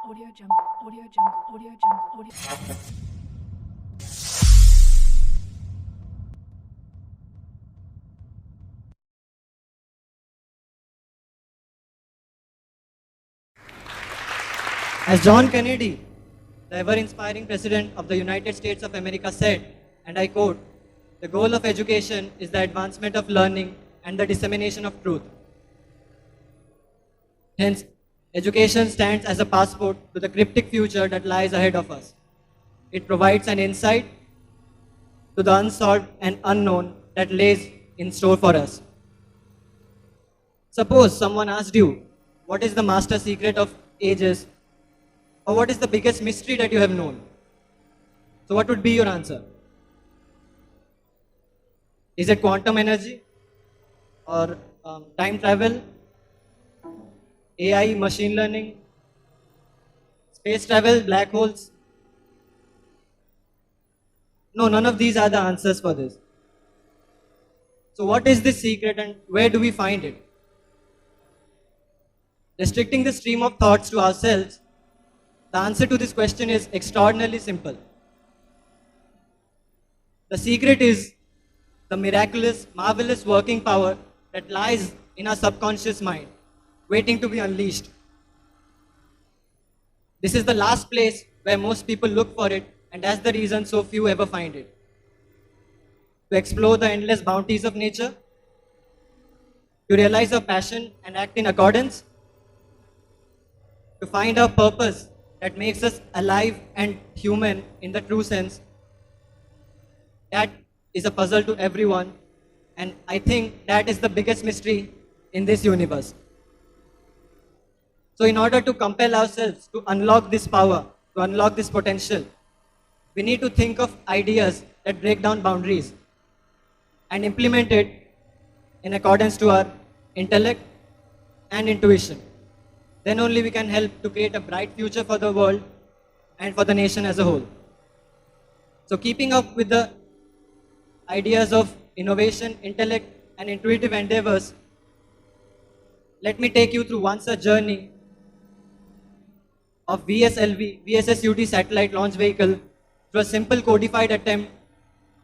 Audio Jungle, Audio Jungle, Audio Jungle, Audio. As John Kennedy, the ever inspiring President of the United States of America, said, and I quote, "The goal of education is the advancement of learning and the dissemination of truth." Hence, education stands as a passport to the cryptic future that lies ahead of us. It provides an insight to the unsolved and unknown that lays in store for us. Suppose someone asked you, what is the master secret of ages, or what is the biggest mystery that you have known? So what would be your answer? Is it quantum energy, or time travel, AI, machine learning, space travel, black holes? No, none of these are the answers for this. So what is this secret and where do we find it? Restricting the stream of thoughts to ourselves, the answer to this question is extraordinarily simple. The secret is the miraculous, marvelous working power that lies in our subconscious mind, waiting to be unleashed. This is the last place where most people look for it, and that's the reason so few ever find it. To explore the endless bounties of nature, to realize our passion and act in accordance, to find our purpose that makes us alive and human in the true sense. That is a puzzle to everyone, and I think that is the biggest mystery in this universe. So in order to compel ourselves to unlock this power, to unlock this potential, we need to think of ideas that break down boundaries and implement it in accordance to our intellect and intuition. Then only we can help to create a bright future for the world and for the nation as a whole. So keeping up with the ideas of innovation, intellect, and intuitive endeavors, let me take you through one such journey of VSLV, VSSUT satellite launch vehicle through a simple codified attempt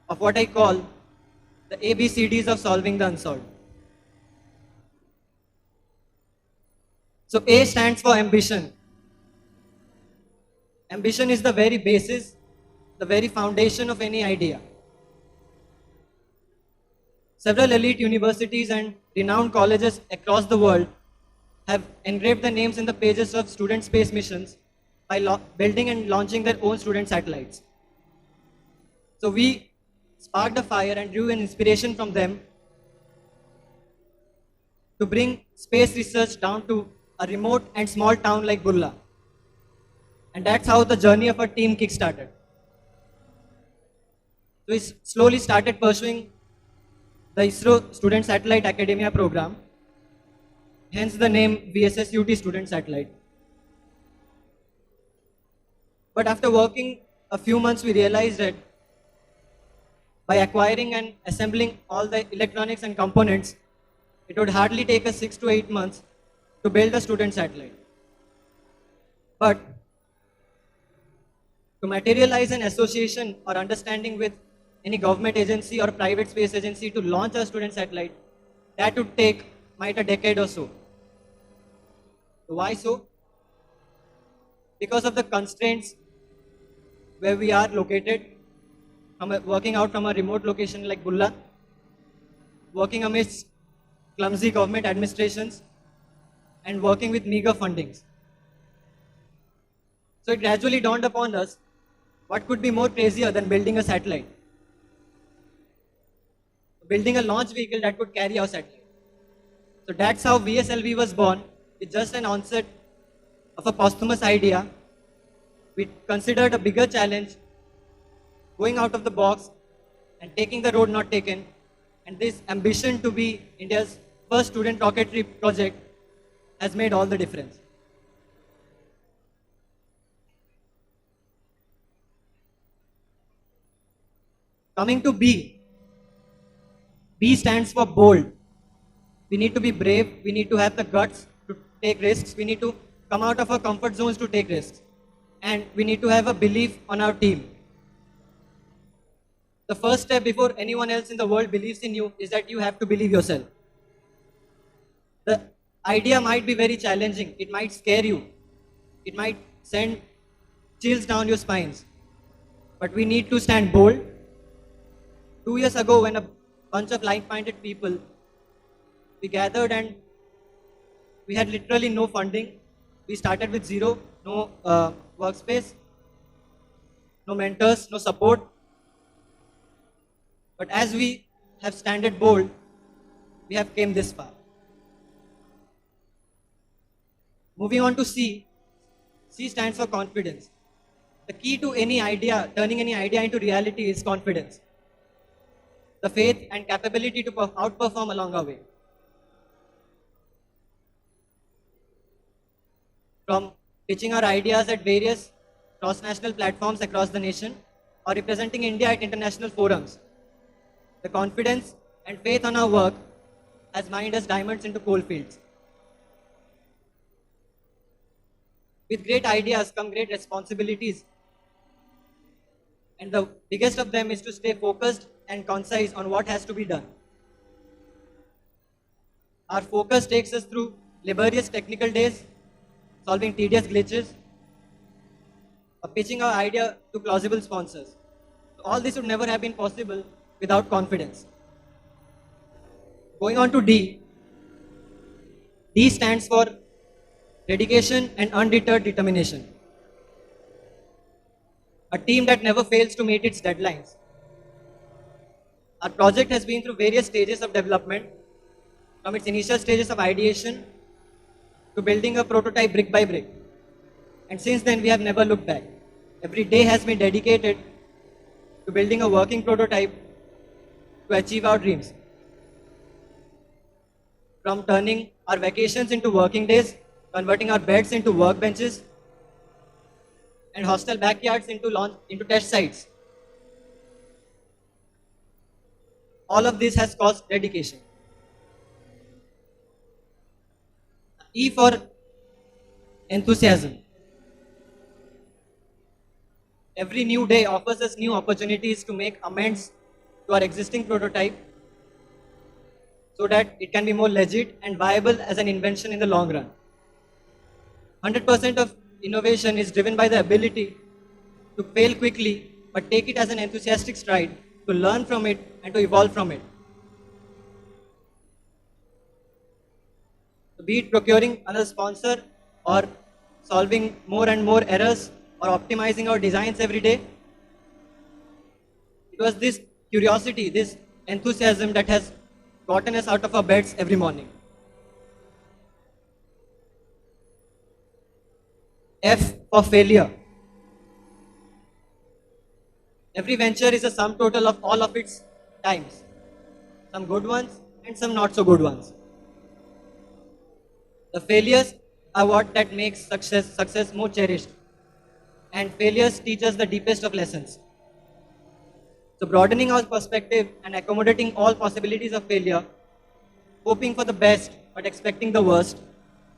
of what I call the ABCDs of solving the unsolved. So A stands for ambition. Ambition is the very basis, the very foundation of any idea. Several elite universities and renowned colleges across the world have engraved the names in the pages of student space missions by building and launching their own student satellites. So we sparked a fire and drew an inspiration from them to bring space research down to a remote and small town like Burla. And that's how the journey of our team kick-started. So we slowly started pursuing the ISRO Student Satellite Academia program, hence the name VSSUT Student Satellite. But after working a few months, we realized that by acquiring and assembling all the electronics and components, it would hardly take us 6 to 8 months to build a student satellite. But to materialize an association or understanding with any government agency or private space agency to launch a student satellite, that would take might a decade or so. Why so? Because of the constraints where we are located, working out from a remote location like Bulla, working amidst clumsy government administrations, and working with meager fundings. So it gradually dawned upon us, what could be more crazier than building a satellite? Building a launch vehicle that could carry our satellite. So that's how VSLV was born, with just an onset of a posthumous idea. We considered a bigger challenge, going out of the box and taking the road not taken, and this ambition to be India's first student rocketry project has made all the difference. Coming to B. B stands for bold. We need to be brave, we need to have the guts to take risks, we need to come out of our comfort zones to take risks. And we need to have a belief on our team. The first step before anyone else in the world believes in you is that you have to believe yourself. The idea might be very challenging. It might scare you. It might send chills down your spines. But we need to stand bold. 2 years ago, when a bunch of like-minded people, we gathered and we had literally no funding. We started with zero, no workspace, no mentors, no support. But as we have standed bold, we have came this far. Moving on to C. C stands for confidence. The key to any idea, turning any idea into reality, is confidence. The faith and capability to outperform along our way. From pitching our ideas at various cross-national platforms across the nation or representing India at international forums, the confidence and faith on our work has mined us diamonds into coal fields. With great ideas come great responsibilities. And the biggest of them is to stay focused and concise on what has to be done. Our focus takes us through laborious technical days, solving tedious glitches, or pitching our idea to plausible sponsors. All this would never have been possible without confidence. Going on to D. D stands for dedication and undeterred determination. A team that never fails to meet its deadlines. Our project has been through various stages of development, from its initial stages of ideation to building a prototype brick by brick. And since then, we have never looked back. Every day has been dedicated to building a working prototype to achieve our dreams. From turning our vacations into working days, converting our beds into workbenches, and hostel backyards into test sites. All of this has cost dedication. E for enthusiasm. Every new day offers us new opportunities to make amends to our existing prototype so that it can be more legit and viable as an invention in the long run. 100% of innovation is driven by the ability to fail quickly but take it as an enthusiastic stride, to learn from it and to evolve from it. So be it procuring another sponsor or solving more and more errors or optimizing our designs every day, it was this curiosity, this enthusiasm that has gotten us out of our beds every morning. F for failure. Every venture is a sum total of all of its times, some good ones and some not so good ones. The failures are what that makes success more cherished, and failures teach us the deepest of lessons. So broadening our perspective and accommodating all possibilities of failure, hoping for the best but expecting the worst,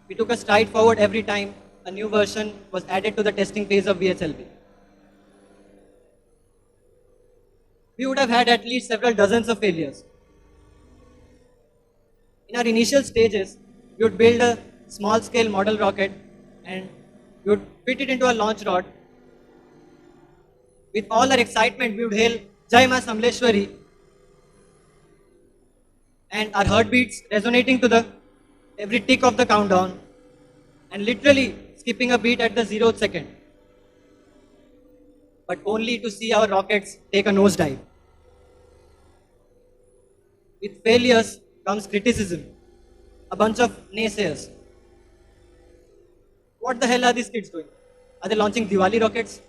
we took a stride forward every time a new version was added to the testing phase of VSLB. We would have had at least several dozens of failures. In our initial stages, we would build a small-scale model rocket and we would fit it into a launch rod. With all our excitement, we would hail Jai Ma Samleshwari, and our heartbeats resonating to the every tick of the countdown and literally skipping a beat at the 0th second, but only to see our rockets take a nosedive. With failures comes criticism, a bunch of naysayers. What the hell are these kids doing? Are they launching Diwali rockets?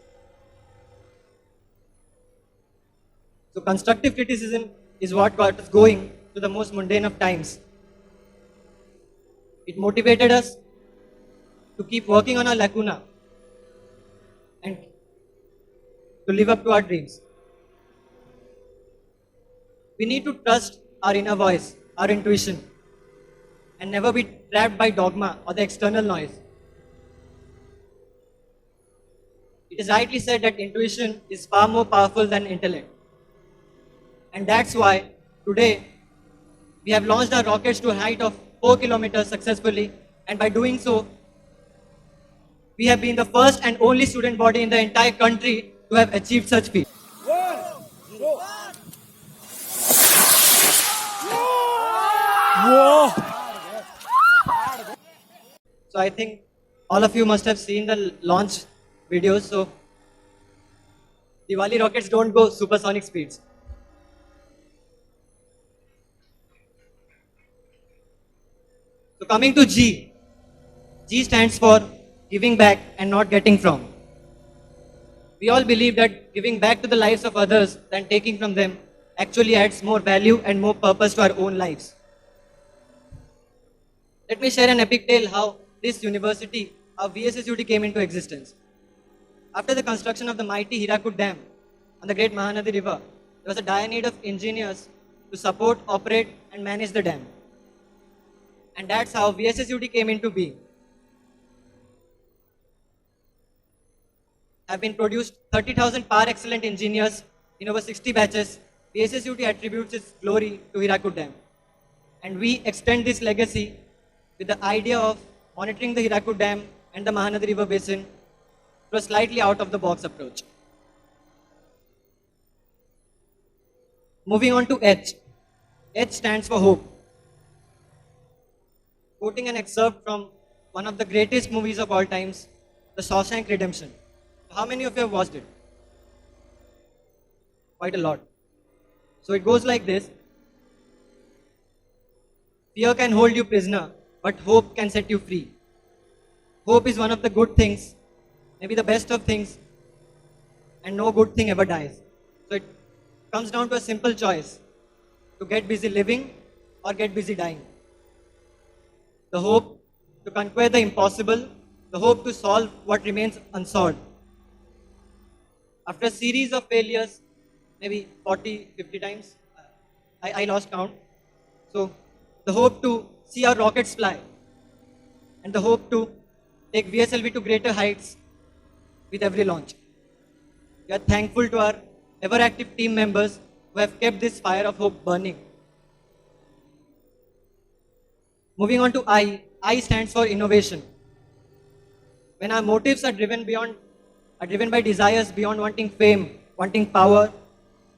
So constructive criticism is what got us going to the most mundane of times. It motivated us to keep working on our lacuna and to live up to our dreams. We need to trust our inner voice, our intuition, and never be trapped by dogma or the external noise. It is rightly said that intuition is far more powerful than intellect. And that's why today we have launched our rockets to a height of 4 kilometers successfully. And by doing so, we have been the first and only student body in the entire country to have achieved such feat. So I think all of you must have seen the launch videos. So Diwali rockets don't go supersonic speeds. So coming to G, G stands for giving back and not getting from. We all believe that giving back to the lives of others than taking from them actually adds more value and more purpose to our own lives. Let me share an epic tale how this university, how VSSUT came into existence. After the construction of the mighty Hirakud Dam on the great Mahanadi River, there was a dire need of engineers to support, operate and manage the dam. And that's how VSSUT came into being. Have been produced 30,000 par excellent engineers in over 60 batches. VSSUT attributes its glory to Hirakud Dam. And we extend this legacy with the idea of monitoring the Hirakud Dam and the Mahanadi River Basin through a slightly out of the box approach. Moving on to H. H stands for hope. Quoting an excerpt from one of the greatest movies of all times, The Shawshank Redemption. How many of you have watched it? Quite a lot. So it goes like this. Fear can hold you prisoner, but hope can set you free. Hope is one of the good things, maybe the best of things, and no good thing ever dies. So it comes down to a simple choice, to get busy living or get busy dying. The hope to conquer the impossible, the hope to solve what remains unsolved. After a series of failures, maybe 40, 50 times, I lost count. So the hope to see our rockets fly and the hope to take VSLV to greater heights with every launch. We are thankful to our ever active team members who have kept this fire of hope burning. Moving on to I stands for innovation. When our motives are driven by desires beyond wanting fame, wanting power,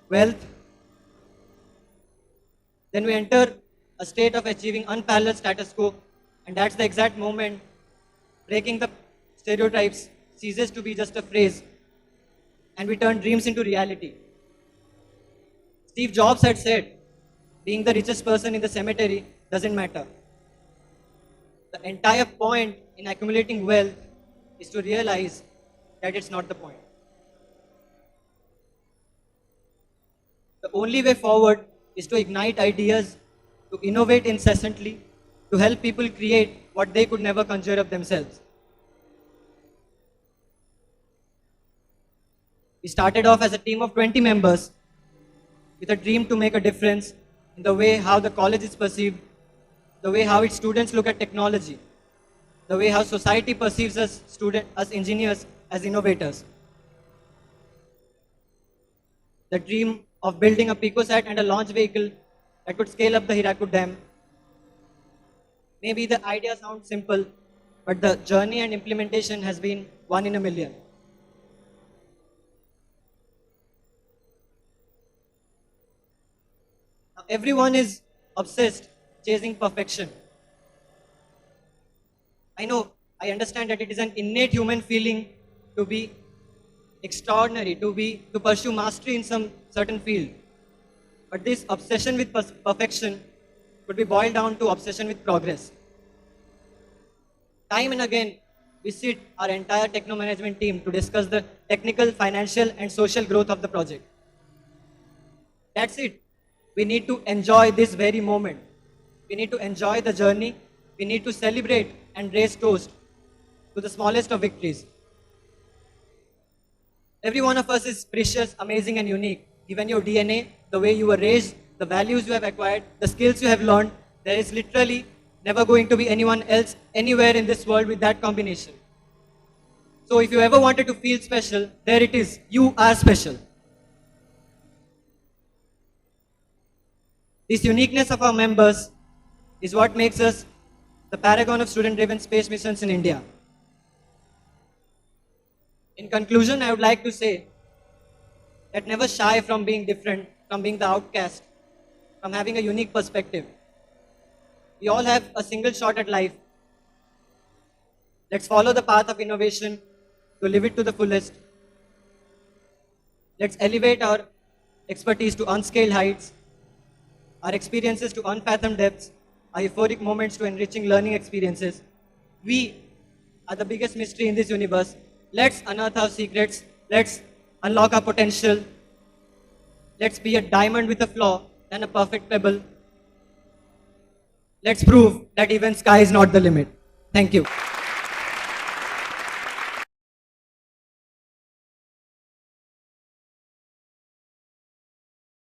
wealth, then we enter a state of achieving unparalleled status quo, and that's the exact moment breaking the stereotypes ceases to be just a phrase, and we turn dreams into reality. Steve Jobs had said, being the richest person in the cemetery doesn't matter. The entire point in accumulating wealth is to realize that it's not the point. The only way forward is to ignite ideas, to innovate incessantly, to help people create what they could never conjure up themselves. We started off as a team of 20 members with a dream to make a difference in the way how the college is perceived, the way how its students look at technology, the way how society perceives us engineers as innovators. The dream of building a picosat and a launch vehicle that could scale up the Hirakud Dam. Maybe the idea sounds simple, but the journey and implementation has been one in a million. Now, everyone is obsessed chasing perfection. I understand that it is an innate human feeling to be extraordinary, to pursue mastery in some certain field. But this obsession with perfection could be boiled down to obsession with progress. Time and again, we sit our entire techno management team to discuss the technical, financial, and social growth of the project. That's it. We need to enjoy this very moment. We need to enjoy the journey. We need to celebrate and raise toast to the smallest of victories. Every one of us is precious, amazing, and unique. Given your DNA, the way you were raised, the values you have acquired, the skills you have learned, there is literally never going to be anyone else anywhere in this world with that combination. So if you ever wanted to feel special, there it is. You are special. This uniqueness of our members is what makes us the paragon of student-driven space missions in India. In conclusion, I would like to say that never shy from being different, from being the outcast, from having a unique perspective. We all have a single shot at life. Let's follow the path of innovation to live it to the fullest. Let's elevate our expertise to unscaled heights, our experiences to unfathomed depths, our euphoric moments to enriching learning experiences. We are the biggest mystery in this universe. Let's unearth our secrets. Let's unlock our potential. Let's be a diamond with a flaw than a perfect pebble. Let's prove that even sky is not the limit. Thank you.